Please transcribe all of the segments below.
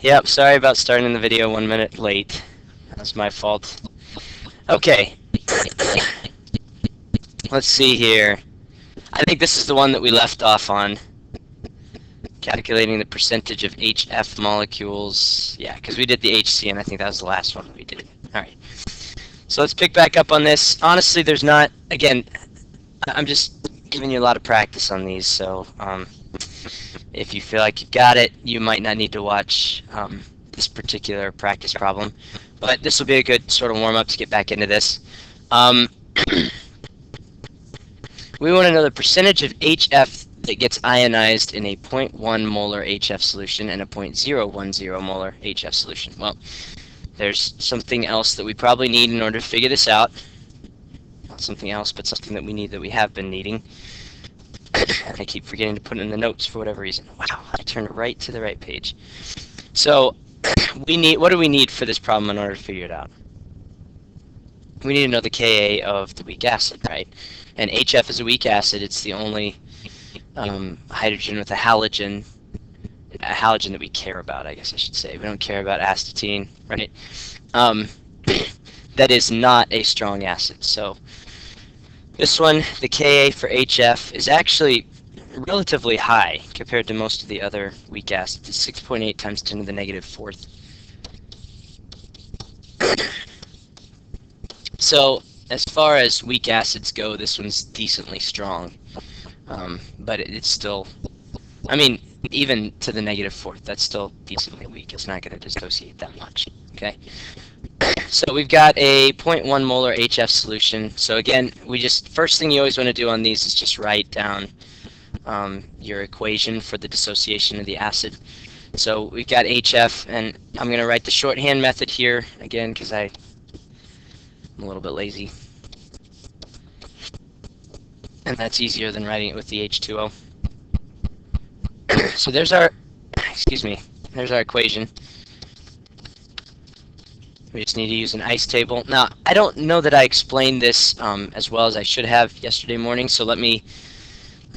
Yep, sorry about starting the video 1 minute late. That's my fault. Okay. Let's see here. I think this is the one that we left off on. Calculating the percentage of HF molecules. Yeah, because we did the HC, and I think that was the last one we did. Alright. So let's pick back up on this. Honestly, there's not, again, I'm just giving you a lot of practice on these, so if you feel like you've got it, you might not need to watch this particular practice problem. But this will be a good sort of warm-up to get back into this. We want to know the percentage of HF that gets ionized in a 0.1 molar HF solution and a 0.010 molar HF solution. Well, there's something else that we probably need in order to figure this out. Not something else, but something that we need that we have been needing. I keep forgetting to put it in the notes for whatever reason. Wow, I turned right to the right page. So, what do we need for this problem in order to figure it out? We need to know the Ka of the weak acid, right? And HF is a weak acid. It's the only hydrogen with a halogen that we care about, I guess I should say. We don't care about astatine, right? That is not a strong acid. So this one, the Ka for HF, is actually relatively high compared to most of the other weak acids. It's 6.8 times 10 to the negative fourth. So as far as weak acids go, this one's decently strong. But it's still, I mean, even to the negative fourth, that's still decently weak. It's not going to dissociate that much, okay? So we've got a 0.1 molar HF solution. So again, first thing you always want to do on these is just write down your equation for the dissociation of the acid. So we've got HF, and I'm going to write the shorthand method here, again, because I'm a little bit lazy. And that's easier than writing it with the H2O. So there's our equation. We just need to use an ice table. Now, I don't know that I explained this as well as I should have yesterday morning, so let me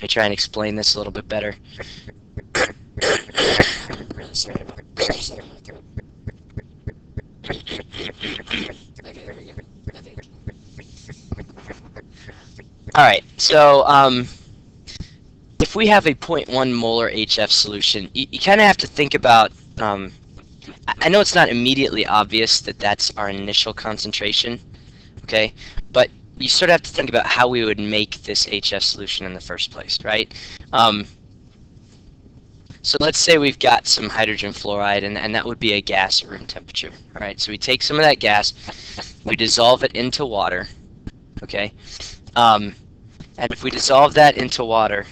try and explain this a little bit better. Alright, so if we have a 0.1 molar HF solution, you kind of have to think about, I know it's not immediately obvious that that's our initial concentration, okay, but you sort of have to think about how we would make this HF solution in the first place, right? So let's say we've got some hydrogen fluoride, and that would be a gas at room temperature, alright? So we take some of that gas, we dissolve it into water, okay? And if we dissolve that into water,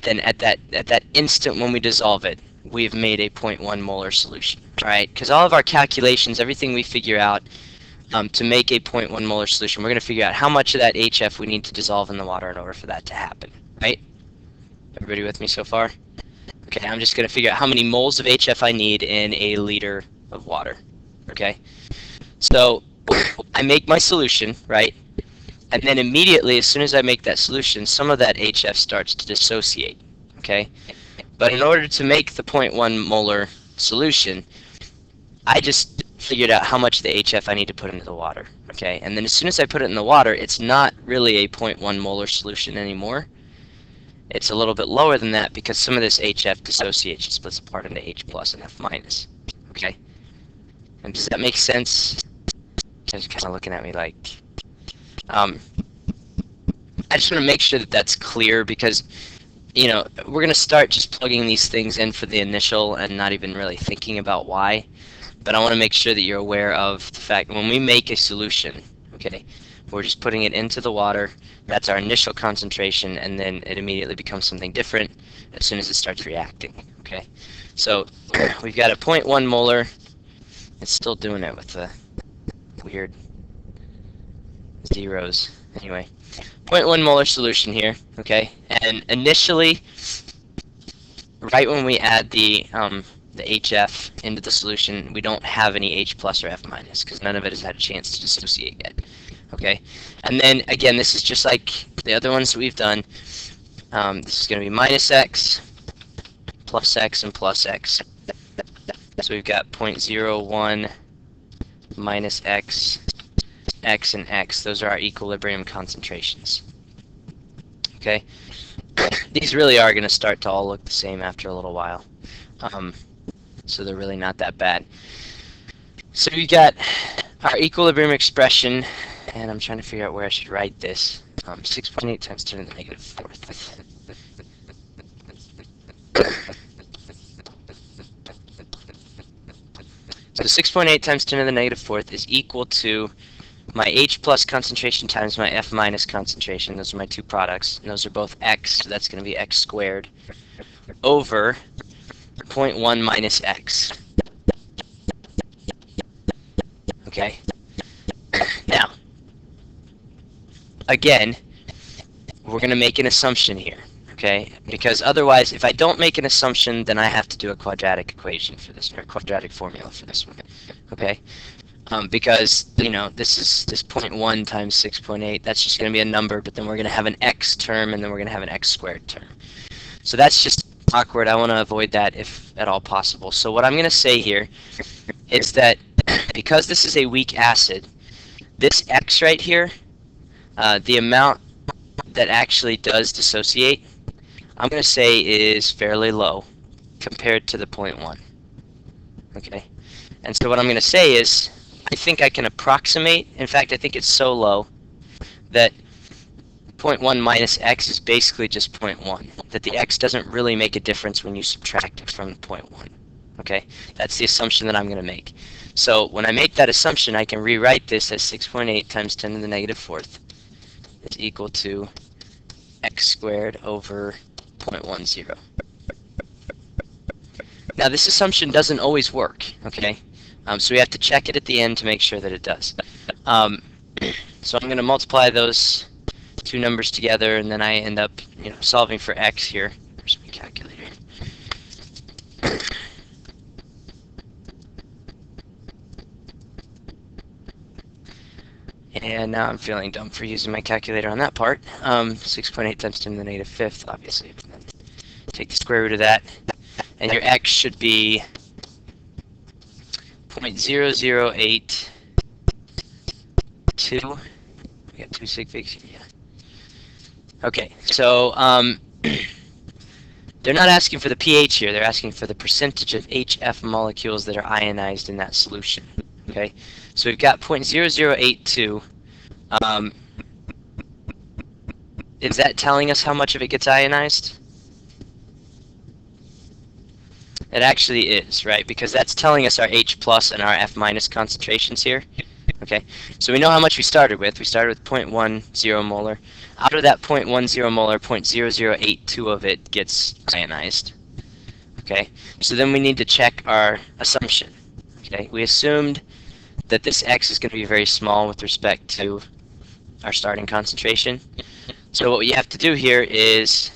then at that instant when we dissolve it, we've made a 0.1 molar solution, right? Because all of our calculations, everything we figure out to make a 0.1 molar solution, we're going to figure out how much of that HF we need to dissolve in the water in order for that to happen, right? Everybody with me so far? Okay, I'm just going to figure out how many moles of HF I need in a liter of water, okay? So I make my solution, right? And then immediately, as soon as I make that solution, some of that HF starts to dissociate, okay? But in order to make the 0.1 molar solution, I just figured out how much of the HF I need to put into the water, okay? And then as soon as I put it in the water, it's not really a 0.1 molar solution anymore. It's a little bit lower than that because some of this HF dissociates and splits apart into H plus and F minus, okay? And does that make sense? You guys are kind of looking at me like... I just want to make sure that that's clear because, you know, we're going to start just plugging these things in for the initial and not even really thinking about why. But I want to make sure that you're aware of the fact that when we make a solution, okay, we're just putting it into the water. That's our initial concentration, and then it immediately becomes something different as soon as it starts reacting, okay? So we've got a 0.1 molar. It's still doing it with the weird zeros. Anyway, 0.1 molar solution here, okay? And initially, right when we add the HF into the solution, we don't have any H plus or F minus because none of it has had a chance to dissociate yet, okay? And then, again, this is just like the other ones that we've done. This is going to be minus X, plus X, and plus X. So we've got 0.01 minus x, x, and x. Those are our equilibrium concentrations. Okay? These really are going to start to all look the same after a little while. So they're really not that bad. So we got our equilibrium expression, and I'm trying to figure out where I should write this. 6.8 times 10 to the negative fourth. So 6.8 times 10 to the negative fourth is equal to my H plus concentration times my F minus concentration. Those are my two products, and those are both x, so that's going to be x squared over 0.1 minus x. Okay? Now, again, we're going to make an assumption here, okay? Because otherwise, if I don't make an assumption, then I have to do a quadratic equation for this, or quadratic formula for this one, okay? Because, you know, this 0.1 times 6.8, that's just going to be a number, but then we're going to have an x term, and then we're going to have an x squared term. So that's just awkward. I want to avoid that if at all possible. So what I'm going to say here is that because this is a weak acid, this x right here, the amount that actually does dissociate, I'm going to say is fairly low compared to the 0.1. Okay? And so what I'm going to say is, I think I can approximate, in fact I think it's so low that 0.1 minus x is basically just 0.1, that the x doesn't really make a difference when you subtract it from 0.1. Okay? That's the assumption that I'm going to make. So when I make that assumption, I can rewrite this as 6.8 times 10 to the negative fourth is equal to x squared over 0.10. Now this assumption doesn't always work, okay? So we have to check it at the end to make sure that it does. So I'm going to multiply those two numbers together, and then I end up, you know, solving for x here. Where's my calculator? And now I'm feeling dumb for using my calculator on that part. 6.8 times 10 to the negative fifth, obviously. Take the square root of that, and your x should be 0.0082. We got two sig figs here, yeah. Okay, so they're not asking for the pH here, they're asking for the percentage of HF molecules that are ionized in that solution. Okay, so we've got 0.0082. Is that telling us how much of it gets ionized? It actually is, right? Because that's telling us our H plus and our F minus concentrations here. Okay, so we know how much we started with. We started with 0.10 molar. Out of that 0.10 molar, 0.0082 of it gets ionized. Okay, so then we need to check our assumption. Okay, we assumed that this x is going to be very small with respect to our starting concentration. So what we have to do here is,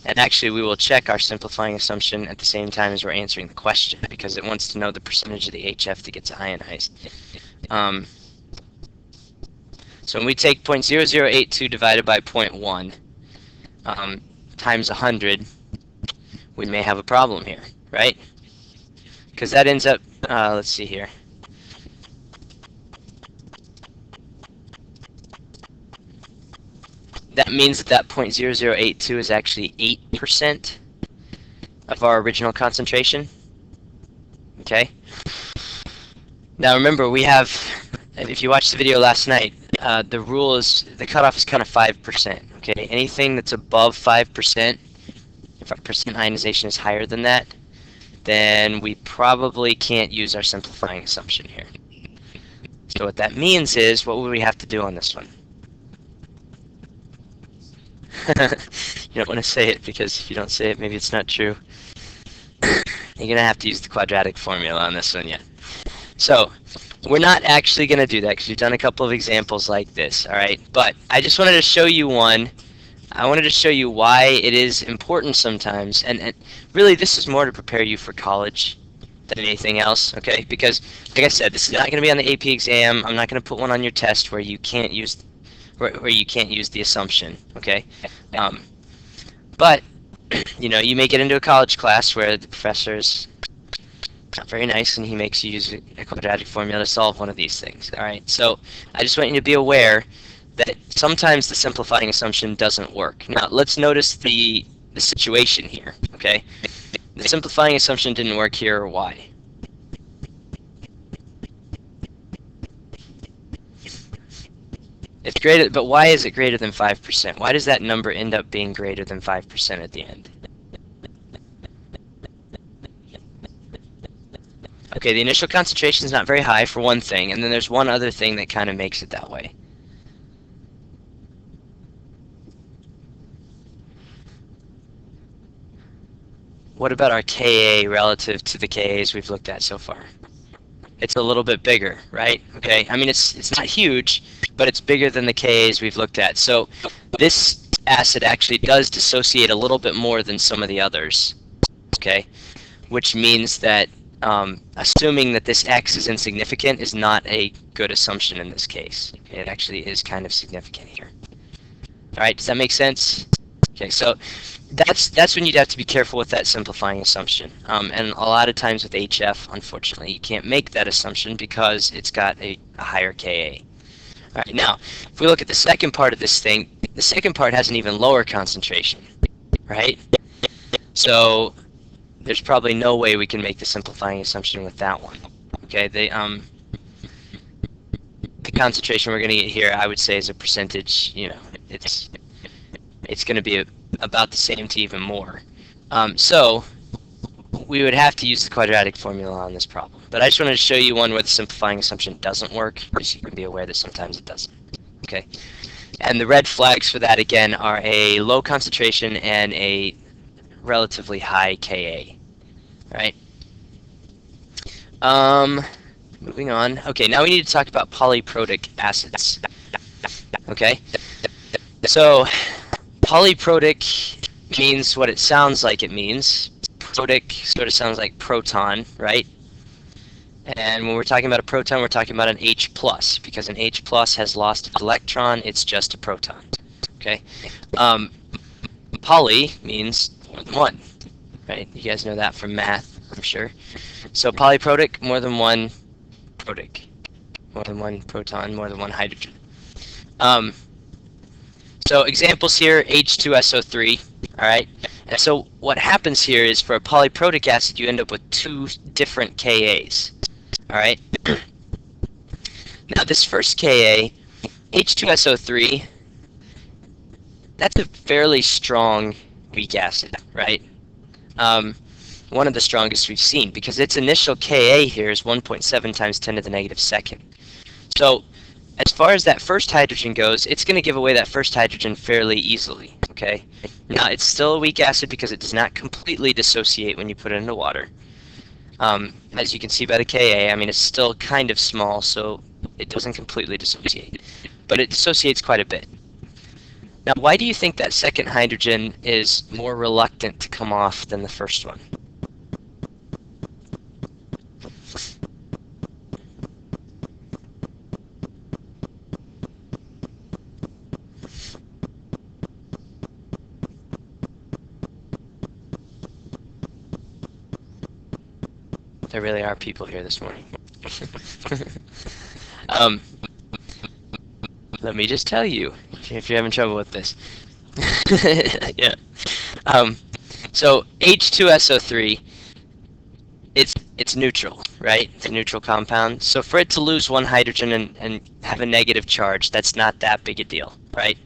and actually we will check our simplifying assumption at the same time as we're answering the question, because it wants to know the percentage of the HF that gets ionized. So when we take 0.0082 divided by 0.1 times 100, we may have a problem here, right? Because that ends up, let's see here. That means that 0.0082 is actually 8% of our original concentration. Okay? Now remember, we have, if you watched the video last night, the rule is, the cutoff is kind of 5%. Okay? Anything that's above 5%, if our percent ionization is higher than that, then we probably can't use our simplifying assumption here. So what that means is, what would we have to do on this one? You don't want to say it, because if you don't say it, maybe it's not true. You're going to have to use the quadratic formula on this one, yeah. So, we're not actually going to do that, because we've done a couple of examples like this, alright? But I just wanted to show you one. I wanted to show you why it is important sometimes, and really this is more to prepare you for college than anything else, okay? Because, like I said, this is not going to be on the AP exam. I'm not going to put one on your test where you can't use the assumption, okay? But, you know, you may get into a college class where the professor's Not very nice, and he makes you use a quadratic formula to solve one of these things. All right, so I just want you to be aware that sometimes the simplifying assumption doesn't work. Now, let's notice the situation here, okay? The simplifying assumption didn't work here, or why? It's greater, but why is it greater than 5%? Why does that number end up being greater than 5% at the end? Okay, the initial concentration is not very high, for one thing, and then there's one other thing that kind of makes it that way. What about our Ka relative to the Kas we've looked at so far? It's a little bit bigger, right? Okay, I mean, it's not huge, but it's bigger than the Kas we've looked at. So this acid actually does dissociate a little bit more than some of the others, okay? Which means that assuming that this X is insignificant is not a good assumption in this case. Okay, it actually is kind of significant here. All right, does that make sense? Okay, so that's when you'd have to be careful with that simplifying assumption. And a lot of times with HF, unfortunately, you can't make that assumption because it's got a higher Ka. All right, now, if we look at the second part of this thing, the second part has an even lower concentration, right? So there's probably no way we can make the simplifying assumption with that one. Okay, the concentration we're going to get here, I would say, is a percentage. You know, it's going to be about the same to even more. So we would have to use the quadratic formula on this problem. But I just wanted to show you one where the simplifying assumption doesn't work, because you can be aware that sometimes it doesn't. Okay, and the red flags for that again are a low concentration and a relatively high Ka. Right. Moving on. Okay, now we need to talk about polyprotic acids. Okay. So polyprotic means what it sounds like it means. Protic sort of sounds like proton, right? And when we're talking about a proton, we're talking about an H+, because an H+ has lost an electron, it's just a proton. Okay. Poly means more than one. Right, you guys know that from math, I'm sure. So polyprotic, more than one protic, more than one proton, more than one hydrogen. So examples here, H2SO3, all right? And so what happens here is for a polyprotic acid, you end up with two different Kas, all right? Now this first Ka, H2SO3, that's a fairly strong weak acid, right? One of the strongest we've seen, because its initial Ka here is 1.7 times 10 to the negative second. So as far as that first hydrogen goes, it's going to give away that first hydrogen fairly easily, okay? Now, it's still a weak acid because it does not completely dissociate when you put it into water. As you can see by the Ka, I mean, it's still kind of small, so it doesn't completely dissociate. But it dissociates quite a bit. Now, why do you think that second hydrogen is more reluctant to come off than the first one? There really are people here this morning. Let me just tell you, if you're having trouble with this. Yeah. So H2SO3, it's neutral, right? It's a neutral compound. So for it to lose one hydrogen and have a negative charge, that's not that big a deal, right?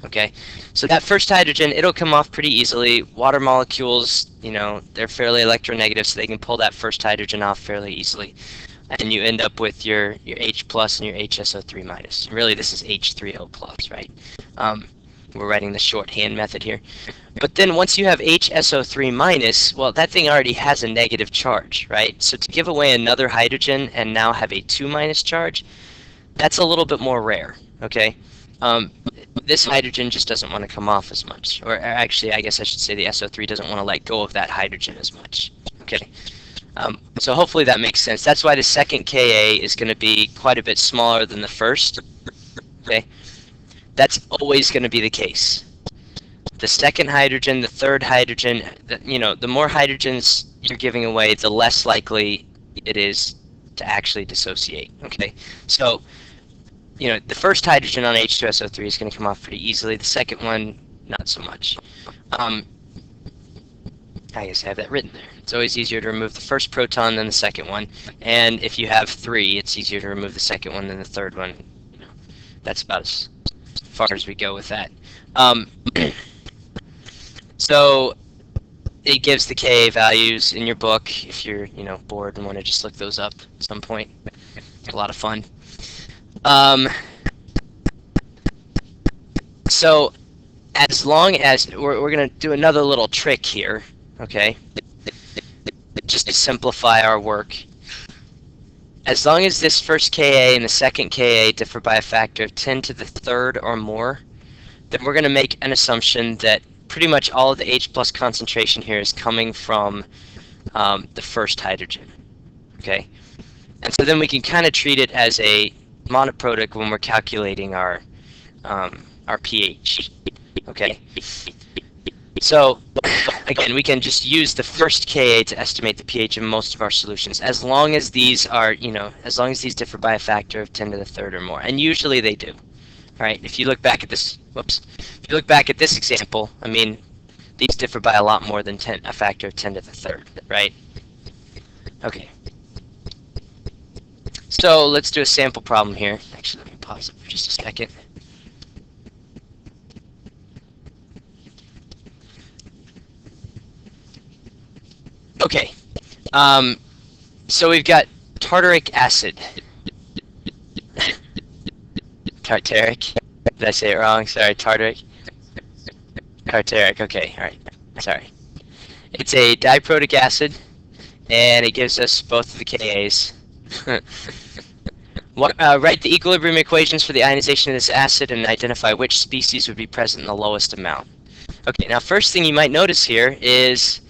Okay. So that first hydrogen, it'll come off pretty easily. Water molecules, you know, they're fairly electronegative, so they can pull that first hydrogen off fairly easily. And you end up with your H plus and your HSO3 minus. Really, this is H3O plus, right? We're writing the shorthand method here. But then once you have HSO3 minus, well, that thing already has a negative charge, right? So to give away another hydrogen and now have a 2 minus charge, that's a little bit more rare, okay? This hydrogen just doesn't want to come off as much. Or actually, I guess I should say the SO3 doesn't want to let go of that hydrogen as much, okay? So hopefully that makes sense. That's why the second Ka is going to be quite a bit smaller than the first. Okay, that's always going to be the case. The second hydrogen, the third hydrogen, the more hydrogens you're giving away, the less likely it is to actually dissociate. Okay, so the first hydrogen on H2SO3 is going to come off pretty easily. The second one, not so much. I guess I have that written there. It's always easier to remove the first proton than the second one, and if you have 3, it's easier to remove the second one than the third one. That's about as far as we go with that. So it gives the Ka values in your book if you're bored and want to just look those up at some point. A lot of fun. So as long as we're going to do another little trick here, okay, just to simplify our work. As long as this first Ka and the second Ka differ by a factor of 10 to the third or more, then we're going to make an assumption that pretty much all of the H plus concentration here is coming from the first hydrogen. Okay, and so then we can kind of treat it as a monoprotic when we're calculating our pH. Okay, so again, we can just use the first Ka to estimate the pH of most of our solutions, as long as these are, as long as these differ by a factor of 10 to the third or more, and usually they do. All right, if you look back at this, if you look back at this example, I mean, these differ by a lot more than a factor of 10 to the third, right? Okay. So let's do a sample problem here. Actually, let me pause it for just a second. Okay. So we've got tartaric acid. Tartaric. Did I say it wrong? Sorry, tartaric. Tartaric, okay, alright. Sorry. It's a diprotic acid, and it gives us both of the Kas. Write the equilibrium equations for the ionization of this acid and identify which species would be present in the lowest amount. Okay, now first thing you might notice here is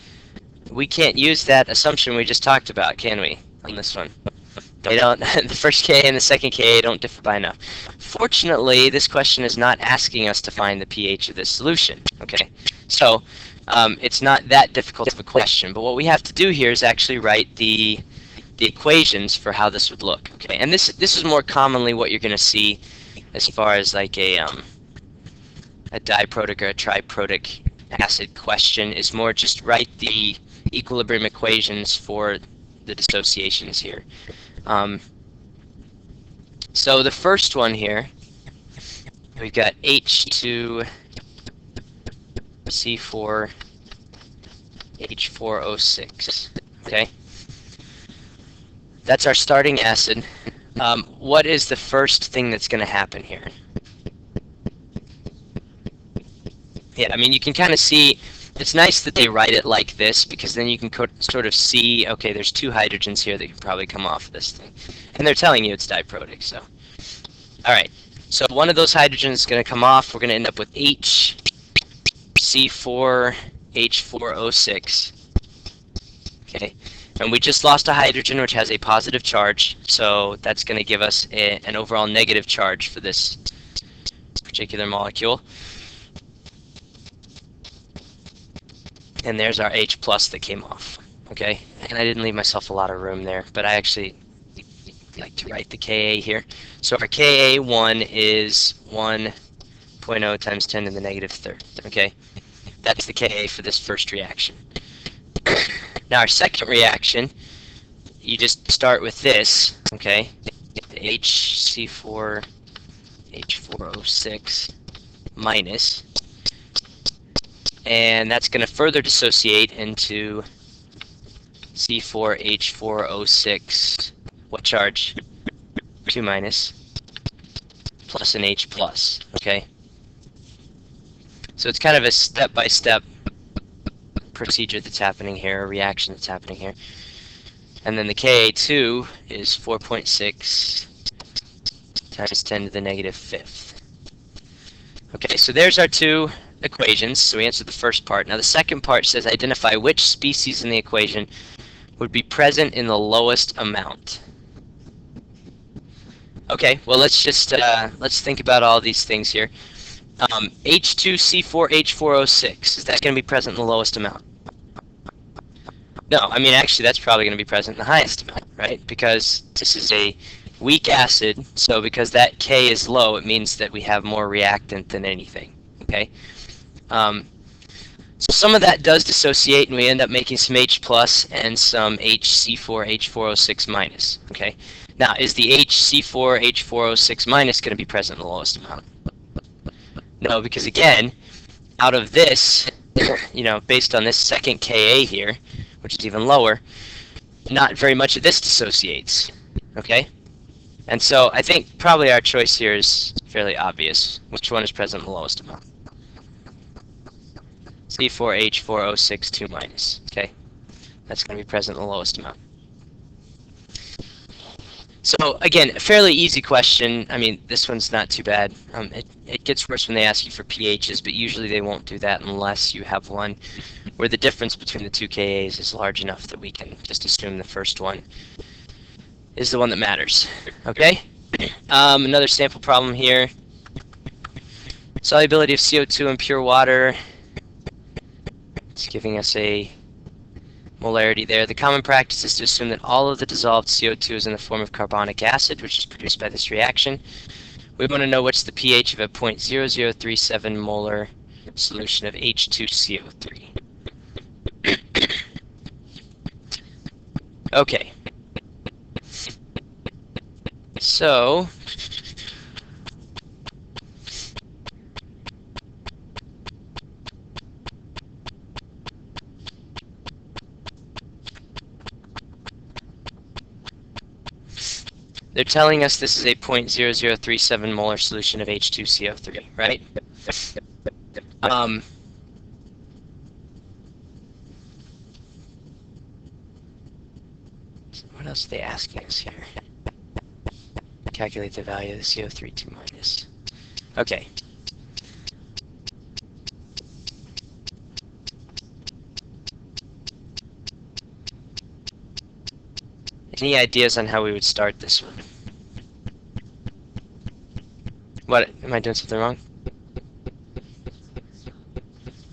we can't use that assumption we just talked about, can we, on this one? They don't. The first Ka and the second Ka don't differ by enough. Fortunately, this question is not asking us to find the pH of this solution. Okay, so it's not that difficult of a question. But what we have to do here is actually write the equations for how this would look. Okay, and this is more commonly what you're going to see as far as like a diprotic or a triprotic acid question is more just write the equilibrium equations for the dissociations here. So the first one here, we've got H2C4 H4O6. Okay, that's our starting acid. What is the first thing that's going to happen here? Yeah, I mean, you can kind of see. It's nice that they write it like this, because then you can sort of see, okay, there's 2 hydrogens here that can probably come off of this thing. And they're telling you it's diprotic, so. All right, so one of those hydrogens is going to come off. We're going to end up with HC4 H4O6. Okay, and we just lost a hydrogen, which has a positive charge, so that's going to give us an overall negative charge for this particular molecule. And there's our H plus that came off. Okay, and I didn't leave myself a lot of room there, but I actually like to write the Ka here. So our Ka1 is 1.0 times 10 to the negative third. Okay, that's the Ka for this first reaction. Now our second reaction, you just start with this. Okay, the HC4 H4O6 minus. And that's going to further dissociate into C4H4O6. What charge? 2 minus. Plus an H plus. Okay? So it's kind of a step-by-step procedure that's happening here, a reaction that's happening here. And then the Ka2 is 4.6 times 10 to the negative fifth. Okay, so there's our 2 equations, so we answered the first part. Now the second part says identify which species in the equation would be present in the lowest amount. Okay, well let's just let's think about all these things here. H2C4H4O6, is that going to be present in the lowest amount? No, I mean, actually, that's probably going to be present in the highest amount, right? Because this is a weak acid, so because that K is low, it means that we have more reactant than anything, okay? So some of that does dissociate, and we end up making some H plus and some HC4, H4O6 minus, okay? Now, is the HC4, H4O6 minus going to be present in the lowest amount? No, because again, out of this, based on this second Ka here, which is even lower, not very much of this dissociates, okay? And so I think probably our choice here is fairly obvious. Which one is present in the lowest amount? C4H4O6 2 minus, okay? That's going to be present in the lowest amount. So again, a fairly easy question. I mean, this one's not too bad. It gets worse when they ask you for pHs, but usually they won't do that unless you have one where the difference between the two Kas is large enough that we can just assume the first one is the one that matters. Okay? Another sample problem here. Solubility of CO2 in pure water. It's giving us a molarity there. The common practice is to assume that all of the dissolved CO2 is in the form of carbonic acid, which is produced by this reaction. We want to know what's the pH of a 0.0037 molar solution of H2CO3. Okay. So, they're telling us this is a 0.0037 molar solution of H2CO3, right? What else are they asking us here? Calculate the value of the CO3 2 minus. Okay. Any ideas on how we would start this one? What? Am I doing something wrong?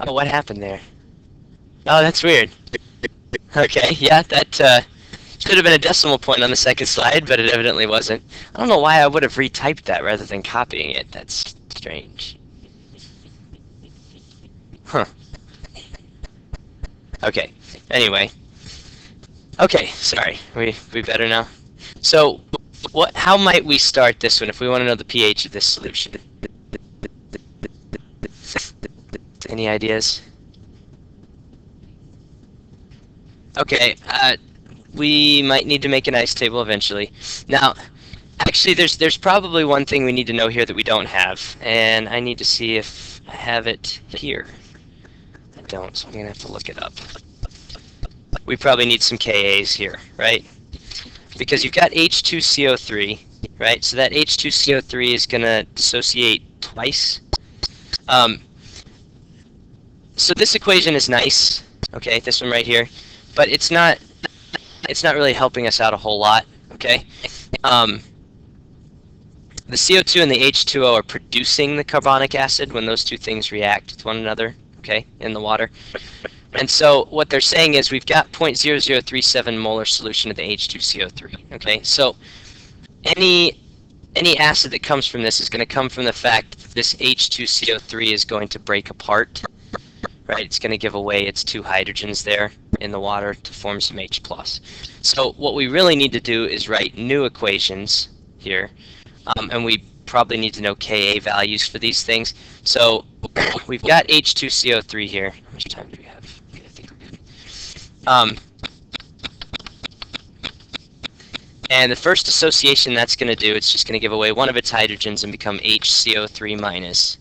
Oh, what happened there? Oh, that's weird. Okay, yeah, that should have been a decimal point on the second slide, but it evidently wasn't. I don't know why I would have retyped that rather than copying it. That's strange. Huh. Okay, anyway. Okay, sorry. We better now. So, how might we start this one if we want to know the pH of this solution? Any ideas? Okay, we might need to make an ice table eventually. Now, actually, there's probably one thing we need to know here that we don't have, and I need to see if I have it here. I don't, so I'm gonna have to look it up. We probably need some Kas here, right? Because you've got H2CO3, right? So that H2CO3 is gonna dissociate twice. So this equation is nice, okay, this one right here, but it's not really helping us out a whole lot, okay? The CO2 and the H2O are producing the carbonic acid when those two things react with one another, okay, in the water. And so what they're saying is we've got 0.0037 molar solution of the H2CO3, okay? So any acid that comes from this is going to come from the fact that this H2CO3 is going to break apart, right? It's going to give away its two hydrogens there in the water to form some H+. So what we really need to do is write new equations here, and we probably need to know Ka values for these things. So we've got H2CO3 here. How much time do we have? Okay, I think we're good. And the first association that's going to do, it's just going to give away one of its hydrogens and become HCO3 minus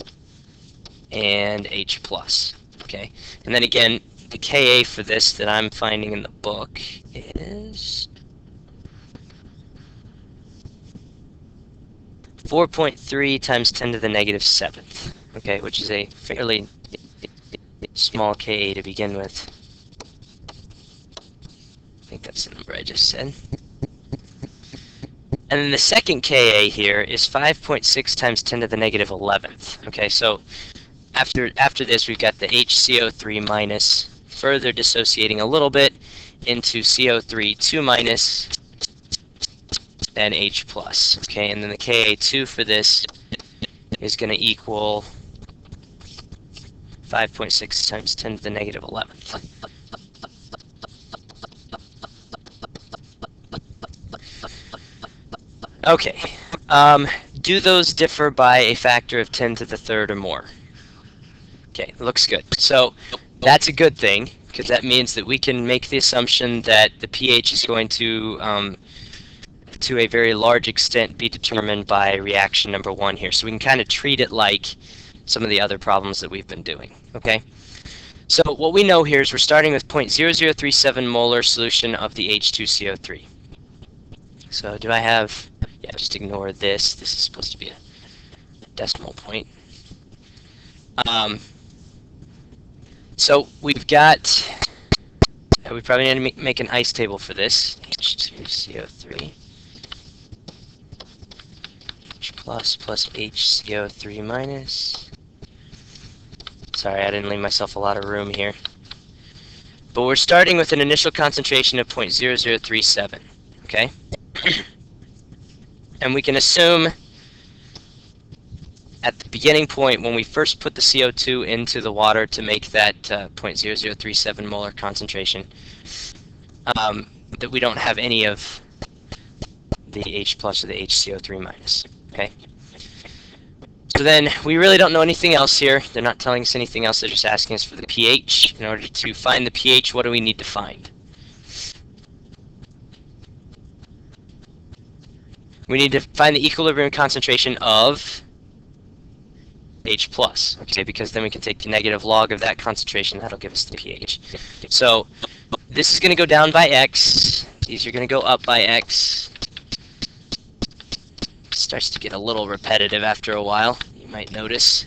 and H+. Okay, and then again, the Ka for this that I'm finding in the book is 4.3 times 10 to the negative 7th, okay, which is a fairly small Ka to begin with. I think that's the number I just said. And then the second Ka here is 5.6 times 10 to the negative 11th. Okay, so after this we've got the HCO3 minus further dissociating a little bit into CO3, 2 minus, and H plus. Okay, and then the Ka2 for this is going to equal 5.6 times 10 to the negative 11th. Okay, do those differ by a factor of 10 to the third or more? Okay, looks good. So that's a good thing, because that means that we can make the assumption that the pH is going to a very large extent, be determined by reaction number 1 here. So we can kind of treat it like some of the other problems that we've been doing, okay? So what we know here is we're starting with 0.0037 molar solution of the H2CO3. So do I have, yeah, just ignore this. This is supposed to be a decimal point. So we've got, we probably need to make an ice table for this. H2CO3. H plus HCO3 minus. Sorry, I didn't leave myself a lot of room here. But we're starting with an initial concentration of 0.0037, okay? And we can assume at the beginning point, when we first put the CO2 into the water to make that 0.0037 molar concentration, that we don't have any of the H plus or the HCO3 minus, okay? So then, we really don't know anything else here. They're not telling us anything else. They're just asking us for the pH. In order to find the pH, what do we need to find? We need to find the equilibrium concentration of H plus, okay, because then we can take the negative log of that concentration. That'll give us the pH. So this is going to go down by X. These are going to go up by X. Starts to get a little repetitive after a while, you might notice.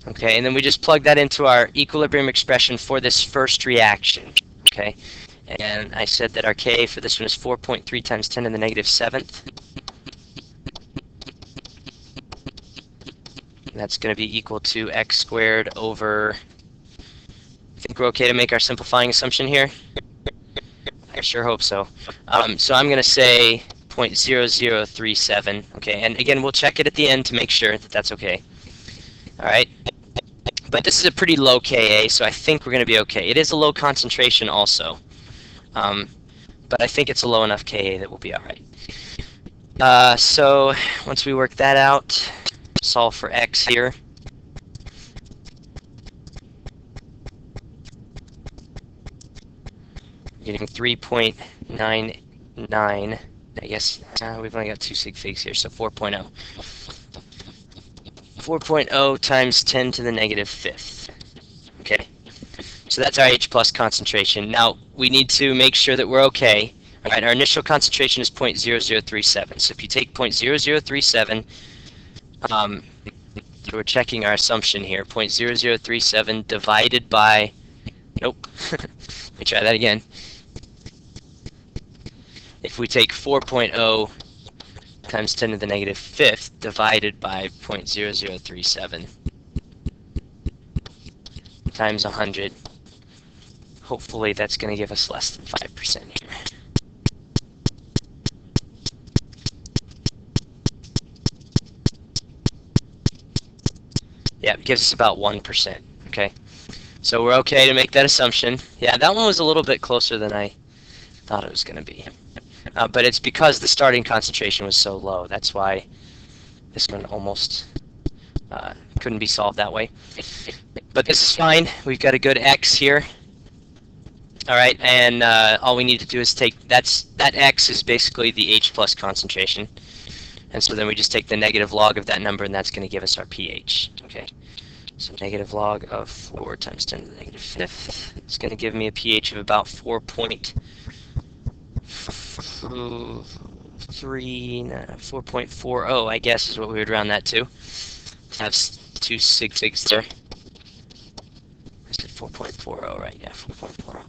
Okay, and then we just plug that into our equilibrium expression for this first reaction. Okay, and I said that our Ka for this one is 4.3 times 10 to the negative 7th. That's going to be equal to X squared over, I think we're okay to make our simplifying assumption here. I sure hope so. So I'm going to say 0.0037, okay, and again, we'll check it at the end to make sure that that's okay. All right, but this is a pretty low Ka, so I think we're going to be okay. It is a low concentration also, but I think it's a low enough Ka that we'll be all right. So once we work that out, solve for X here. Getting 3.99. I guess we've only got 2 sig figs here, so 4.0. 4.0 times 10 to the negative 5th. Okay, so that's our H plus concentration. Now, we need to make sure that we're okay. All right, our initial concentration is 0.0037. So if you take 0.0037, we're checking our assumption here. 0.0037 divided by, nope, let me try that again. If we take 4.0 times 10 to the negative 5th divided by 0.0037 times 100, hopefully that's going to give us less than 5% here. Yeah, it gives us about 1%, okay? So we're okay to make that assumption. Yeah, that one was a little bit closer than I thought it was going to be. But it's because the starting concentration was so low. That's why this one almost couldn't be solved that way. But this is fine. We've got a good X here. All right, and all we need to do is take, that X is basically the H plus concentration. And so then we just take the negative log of that number, and that's going to give us our pH. Okay, so negative log of 4 times 10 to the negative 5th. It's going to give me a pH of about 4.40, I guess, is what we would round that to. Have 2 sig figs there. I said 4.40, right? Yeah, 4.40.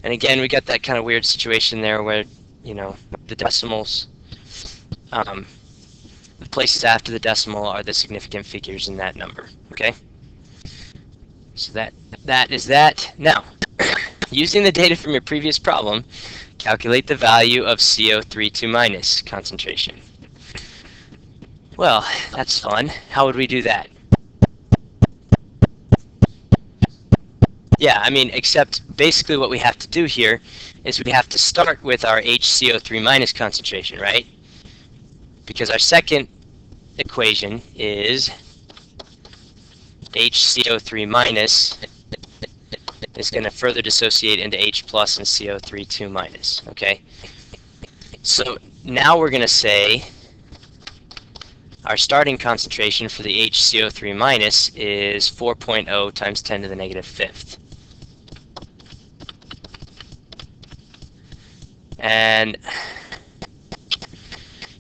And again, we got that kind of weird situation there where, you know, the decimals, the places after the decimal are the significant figures in that number. Okay. So that is that. Now, Using the data from your previous problem, calculate the value of CO3 2- concentration. Well, that's fun. How would we do that? Yeah, I mean, except basically what we have to do here is we have to start with our HCO3- concentration, right? Because our second equation is HCO3- is going to further dissociate into H plus and CO3 2-, okay? So now we're going to say our starting concentration for the HCO3- is 4.0 times 10 to the negative fifth. And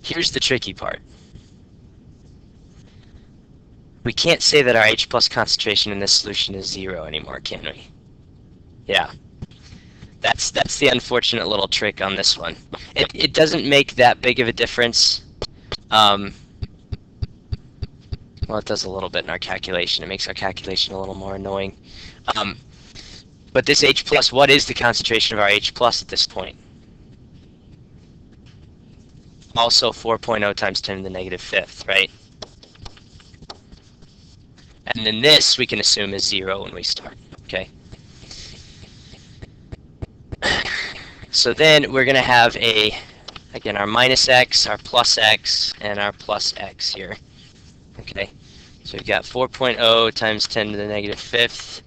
here's the tricky part. We can't say that our H plus concentration in this solution is 0 anymore, can we? Yeah. That's the unfortunate little trick on this one. It doesn't make that big of a difference. Well, it does a little bit in our calculation. It makes our calculation a little more annoying. But this H plus, what is the concentration of our H plus at this point? Also 4.0 times 10 to the negative fifth, right? And then this we can assume is 0 when we start, okay? So then we're going to have again, our minus x, our plus x, and our plus x here. Okay, so we've got 4.0 times 10 to the negative fifth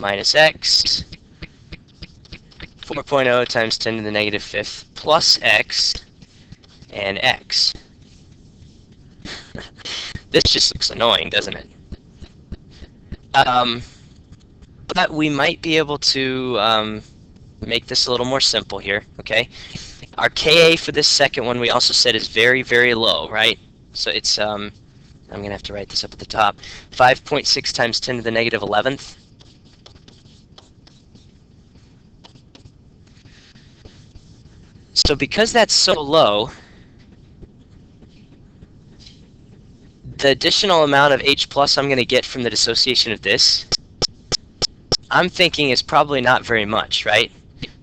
minus x, 4.0 times 10 to the negative fifth plus x, and x. This just looks annoying, doesn't it? But we might be able to make this a little more simple here, okay? Our Ka for this second one we also said is very, very low, right? So it's, I'm going to have to write this up at the top, 5.6 times 10 to the negative 11th. So because that's so low, the additional amount of H plus I'm going to get from the dissociation of this, I'm thinking is probably not very much, right?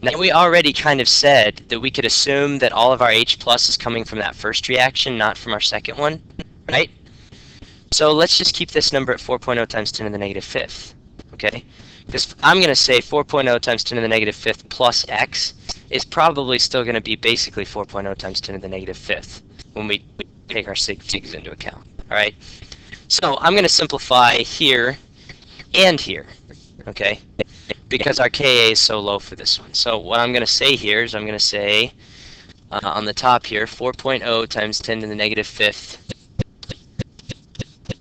Now we already kind of said that we could assume that all of our H plus is coming from that first reaction, not from our second one, right? So let's just keep this number at 4.0 times 10 to the negative fifth, okay? Because I'm going to say 4.0 times 10 to the negative fifth plus x is probably still going to be basically 4.0 times 10 to the negative fifth when we take our sigs into account, all right? So I'm going to simplify here and here, okay? Because our Ka is so low for this one. So what I'm going to say here is I'm going to say on the top here, 4.0 times 10 to the negative fifth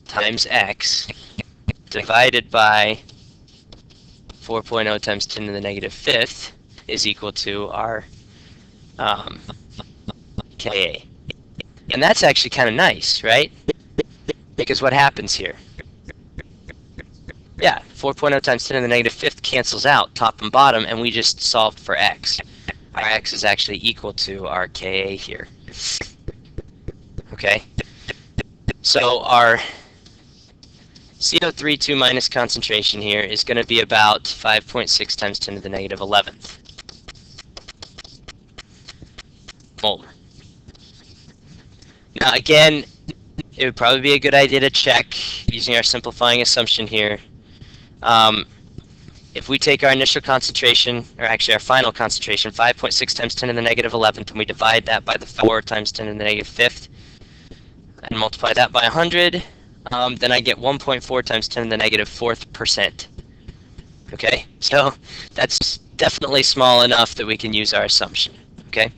times x divided by 4.0 times 10 to the negative fifth is equal to our Ka. And that's actually kind of nice, right? Because what happens here? Yeah, 4.0 times 10 to the negative fifth cancels out top and bottom, and we just solved for x. Our x is actually equal to our Ka here. Okay? So our CO3 2- concentration here is going to be about 5.6 times 10 to the negative 11th molar. Now again, it would probably be a good idea to check using our simplifying assumption here. If we take our initial concentration, or actually our final concentration, 5.6 times 10 to the negative 11th, and we divide that by the 4 times 10 to the negative fifth, and multiply that by 100, then I get 1.4 times 10 to the negative fourth percent. Okay, so that's definitely small enough that we can use our assumption. Okay,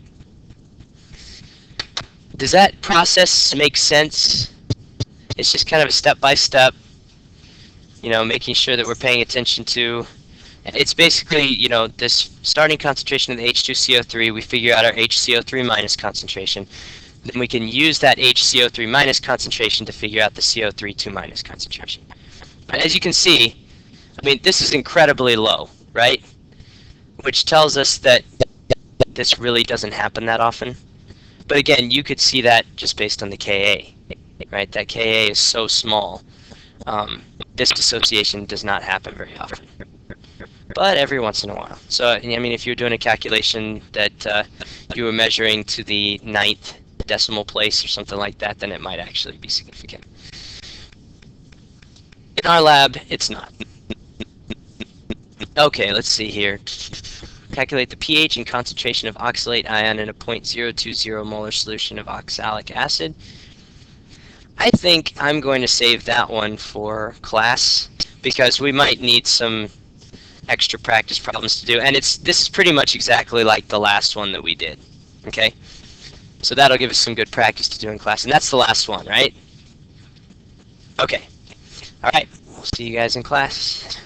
does that process make sense? It's just kind of a step-by-step, you know, making sure that we're paying attention to. It's basically, you know, this starting concentration of the H2CO3, we figure out our HCO3- concentration. Then we can use that HCO3- concentration to figure out the CO3 2- concentration. But as you can see, I mean, this is incredibly low, right? Which tells us that this really doesn't happen that often. But again, you could see that just based on the Ka, right? That Ka is so small. This dissociation does not happen very often. but every once in a while. So, I mean, if you're doing a calculation that you were measuring to the 9th decimal place or something like that, then it might actually be significant. In our lab, it's not. Okay, let's see here. Calculate the pH and concentration of oxalate ion in a 0.020 molar solution of oxalic acid. I think I'm going to save that one for class because we might need some extra practice problems to do, and this is pretty much exactly like the last one that we did. Okay, so that'll give us some good practice to do in class, and that's the last one, right? Okay, all right, we'll see you guys in class.